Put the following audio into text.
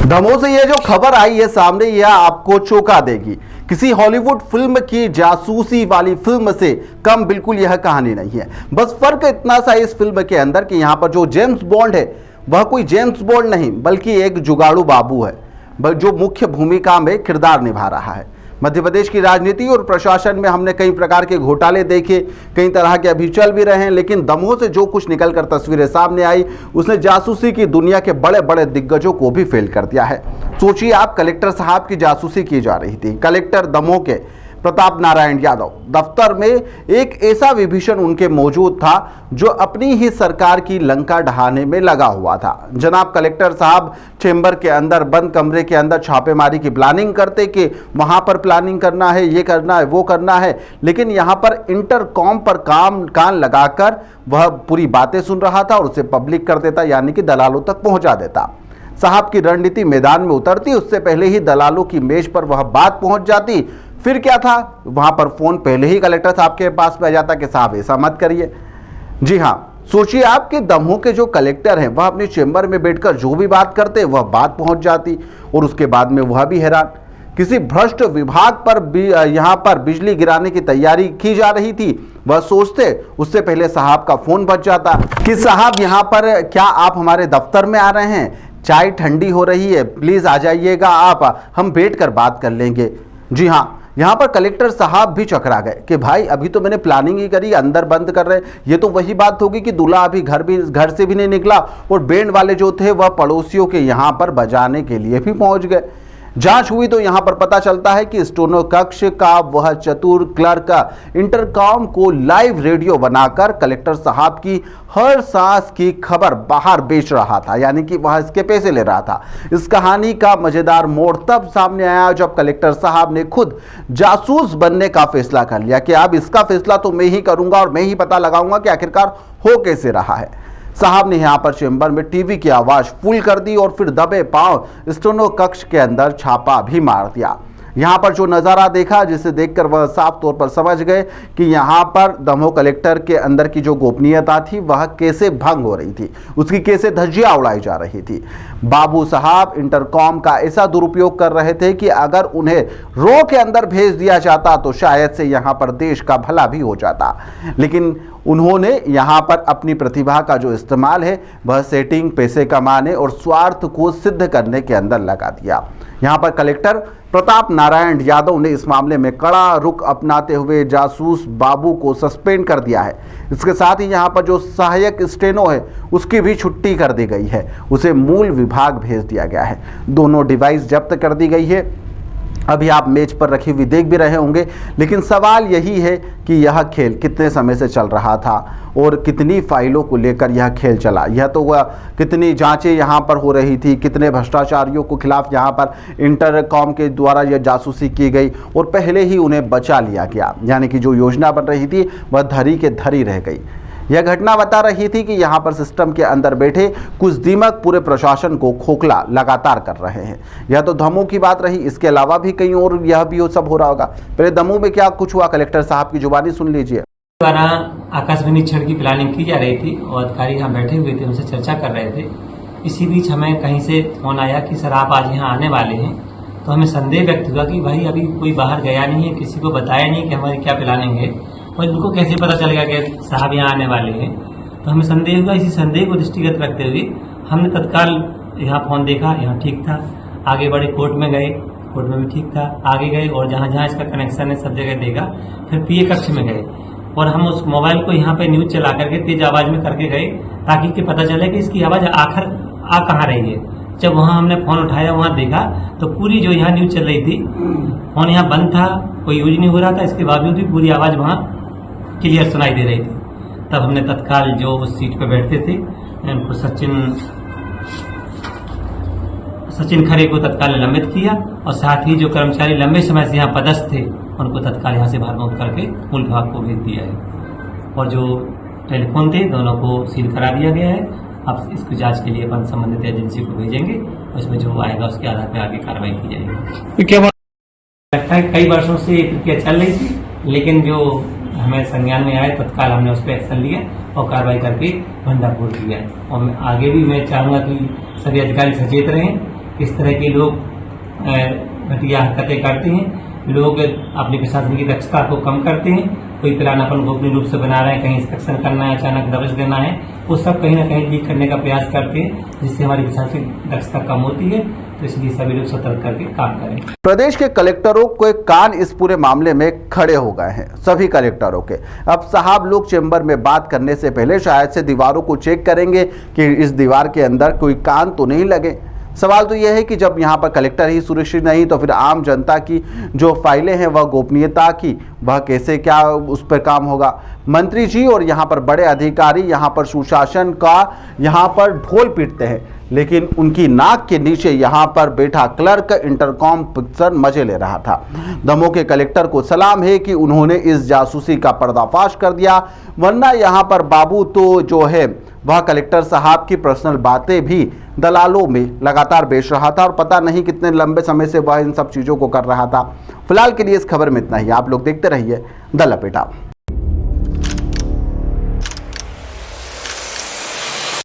दमोह से ये जो खबर आई है सामने, यह आपको चौंका देगी। किसी हॉलीवुड फिल्म की जासूसी वाली फिल्म से कम बिल्कुल यह कहानी नहीं है। बस फर्क इतना सा इस फिल्म के अंदर कि यहाँ पर जो जेम्स बॉन्ड है वह कोई जेम्स बॉन्ड नहीं बल्कि एक जुगाड़ू बाबू है, जो मुख्य भूमिका में किरदार निभा रहा है। मध्य प्रदेश की राजनीति और प्रशासन में हमने कई प्रकार के घोटाले देखे, कई तरह के अभी चल भी रहे हैं, लेकिन दमोह से जो कुछ निकलकर तस्वीरें सामने आई उसने जासूसी की दुनिया के बड़े बड़े दिग्गजों को भी फेल कर दिया है। सोचिए आप, कलेक्टर साहब की जासूसी की जा रही थी। कलेक्टर दमोह के प्रताप नारायण यादव दफ्तर में एक ऐसा विभीषण उनके मौजूद था जो अपनी ही सरकार की लंका ढहाने में लगा हुआ था। जनाब कलेक्टर साहब चेंबर के अंदर, बंद कमरे के अंदर छापेमारी की प्लानिंग करते कि वहां पर प्लानिंग करना है, ये करना है, वो करना है, लेकिन यहां पर इंटरकॉम पर कान लगाकर वह पूरी बातें सुन रहा था और उसे पब्लिक कर देता, यानी कि दलालों तक पहुंचा देता। साहब की रणनीति मैदान में उतरती, उससे पहले ही दलालों की मेज पर वह बात पहुंच जाती। फिर क्या था, वहां पर फोन पहले ही कलेक्टर साहब के पास में आ जाता कि साहब ऐसा मत करिए। जी हां, सोचिए आप कि दमोह के जो कलेक्टर हैं वह अपने चेंबर में बैठकर जो भी बात करते वह बात पहुंच जाती, और उसके बाद में वह भी हैरान। किसी भ्रष्ट विभाग पर यहां पर बिजली गिराने की तैयारी की जा रही थी, वह सोचते उससे पहले साहब का फोन बज जाता कि साहब यहां पर क्या आप हमारे दफ्तर में आ रहे हैं, चाय ठंडी हो रही है, प्लीज आ जाइएगा आप, हम बैठकर बात कर लेंगे। जी हां, यहाँ पर कलेक्टर साहब भी चकरा गए कि भाई अभी तो मैंने प्लानिंग ही करी, अंदर बंद कर रहे, ये तो वही बात होगी कि दूल्हा अभी घर से भी नहीं निकला और बैंड वाले जो थे वह पड़ोसियों के यहाँ पर बजाने के लिए भी पहुंच गए। जांच हुई तो यहां पर पता चलता है कि स्टोनो कक्ष का वह चतुर क्लर्क इंटरकॉम को लाइव रेडियो बनाकर कलेक्टर साहब की हर सांस की खबर बाहर बेच रहा था, यानी कि वह इसके पैसे ले रहा था। इस कहानी का मजेदार मोड़ तब सामने आया जब कलेक्टर साहब ने खुद जासूस बनने का फैसला कर लिया कि अब इसका फैसला तो मैं ही करूंगा और मैं ही पता लगाऊंगा कि आखिरकार हो कैसे रहा है। साहब ने यहां पर चेंबर में टीवी की आवाज फुल कर दी और फिर दबे पांव स्टोनो कक्ष के अंदर छापा भी मार दिया। यहां पर जो नजारा देखा, जिसे देखकर वह साफ तौर पर समझ गए कि यहां पर दमोह कलेक्टर के अंदर की जो गोपनीयता थी वह कैसे भंग हो रही थी, उसकी कैसे धज्जियां उड़ाई जा रही थी। बाबू साहब इंटरकॉम का ऐसा दुरुपयोग कर रहे थे कि अगर उन्हें रो के अंदर भेज दिया जाता तो शायद से यहां पर देश का भला भी हो जाता, लेकिन उन्होंने यहां पर अपनी प्रतिभा का जो इस्तेमाल है वह सेटिंग, पैसे कमाने और स्वार्थ को सिद्ध करने के अंदर लगा दिया। यहां पर कलेक्टर प्रताप नारायण यादव ने इस मामले में कड़ा रुख अपनाते हुए जासूस बाबू को सस्पेंड कर दिया है। इसके साथ ही यहां पर जो सहायक स्टेनो है उसकी भी छुट्टी कर दी गई है, उसे मूल विभाग भेज दिया गया है। दोनों डिवाइस जब्त कर दी गई है। अभी आप मेज पर रखी हुई देख भी रहे होंगे, लेकिन सवाल यही है कि यह खेल कितने समय से चल रहा था और कितनी फाइलों को लेकर यह खेल चला। यह तो वह कितनी जांचें यहाँ पर हो रही थी, कितने भ्रष्टाचारियों को खिलाफ यहाँ पर इंटरकॉम के द्वारा यह जासूसी की गई और पहले ही उन्हें बचा लिया गया, यानी कि जो योजना बन रही थी वह धरी के धरी रह गई। यह घटना बता रही थी कि यहाँ पर सिस्टम के अंदर बैठे कुछ दिमाग पूरे प्रशासन को खोखला लगातार कर रहे हैं। यह तो दमोह की बात रही, इसके अलावा भी कहीं और यह भी सब हो रहा होगा। पहले दमोह में क्या कुछ हुआ, कलेक्टर साहब की जुबानी सुन लीजिए। द्वारा आकाशवाणी निरीक्षण की प्लानिंग की जा रही थी और अधिकारी यहाँ बैठे हुए थे, उनसे चर्चा कर रहे थे। इसी बीच हमें कहीं से फोन आया कि सर आप आज यहाँ आने वाले हैं, तो हमें संदेह व्यक्त हुआ कि भाई अभी कोई बाहर गया नहीं है, किसी को बताया नहीं कि हमारी क्या प्लानिंग है और इनको कैसे पता चलेगा कि साहब यहाँ आने वाले हैं। तो हमें संदेह हुआ, इसी संदेह को दृष्टिगत रखते हुए हमने तत्काल यहाँ फोन देखा, यहाँ ठीक था, आगे बढ़े कोर्ट में गए, कोर्ट में भी ठीक था, आगे गए और जहाँ जहाँ इसका कनेक्शन है सब जगह देखा, फिर पीए कक्ष में गए और हम उस मोबाइल को यहाँ पे न्यूज चला करके तेज आवाज में करके गए ताकि कि पता चले कि इसकी आवाज आखिर आ कहाँ रही है। जब वहाँ हमने फोन उठाया, वहाँ देखा तो पूरी जो यहाँ न्यूज चल रही थी, फोन यहाँ बंद था, कोई यूज नहीं हो रहा था, इसके बावजूद भी पूरी आवाज वहाँ क्लियर सुनाई दे रही थी। तब हमने तत्काल जो उस सीट पर बैठते थे उनको सचिन खरे को तत्काल निलंबित किया और साथ ही जो कर्मचारी लंबे समय से यहाँ पदस्थ थे उनको तत्काल यहाँ से बाहर करके मूल विभाग को भेज दिया है और जो टेलीफोन थे दोनों को सील करा दिया गया है। अब इसकी जांच के लिए अपन संबंधित एजेंसी को भेजेंगे और इसमें जो आएगा उसके आधार पर आगे कार्रवाई की जाएगी। क्या लगता है कई वर्षों से ये प्रक्रिया चल रही थी, लेकिन जो हमें संज्ञान में आया तत्काल हमने उस पर एक्शन लिया और कार्रवाई करके भंडाफोड़ किया। और आगे भी मैं चाहूँगा कि सभी अधिकारी सचेत रहें किस तरह के लोग घटिया हरकतें करते हैं, लोग अपने प्रशासन की दक्षता को कम करते हैं, कोई प्लान अपन गोपनीय रूप से बना रहे हैं, कहीं इंस्पेक्शन करना है, अचानक दबिश देना है, वो सब कहीं ना कहीं लीक करने का प्रयास करते हैं, जिससे हमारी प्रशासनिक दक्षता कम होती है। तो इसलिए सभी लोग सतर्क करके काम करें। प्रदेश के कलेक्टरों के कान इस पूरे मामले में खड़े हो गए हैं, सभी कलेक्टरों के। अब साहब लोग चेंबर में बात करने से पहले शायद से दीवारों को चेक करेंगे कि इस दीवार के अंदर कोई कान तो नहीं लगे। सवाल तो यह है कि जब यहाँ पर कलेक्टर ही सुरक्षित नहीं तो फिर आम जनता की जो फाइलें हैं वह गोपनीयता की, वह कैसे क्या उस पर काम होगा। मंत्री जी और यहाँ पर बड़े अधिकारी यहाँ पर सुशासन का यहाँ पर ढोल पीटते हैं, लेकिन उनकी नाक के नीचे यहाँ पर बैठा क्लर्क इंटरकॉम पिक्चर मजे ले रहा था। दमोह के कलेक्टर को सलाम है कि उन्होंने इस जासूसी का पर्दाफाश कर दिया, वरना यहाँ पर बाबू तो जो है वह कलेक्टर साहब की पर्सनल बातें भी दलालों में लगातार बेच रहा था और पता नहीं कितने लंबे समय से वह इन सब चीज़ों को कर रहा था। फिलहाल के लिए इस खबर में इतना ही। आप लोग देखते रहिए द लपेटा।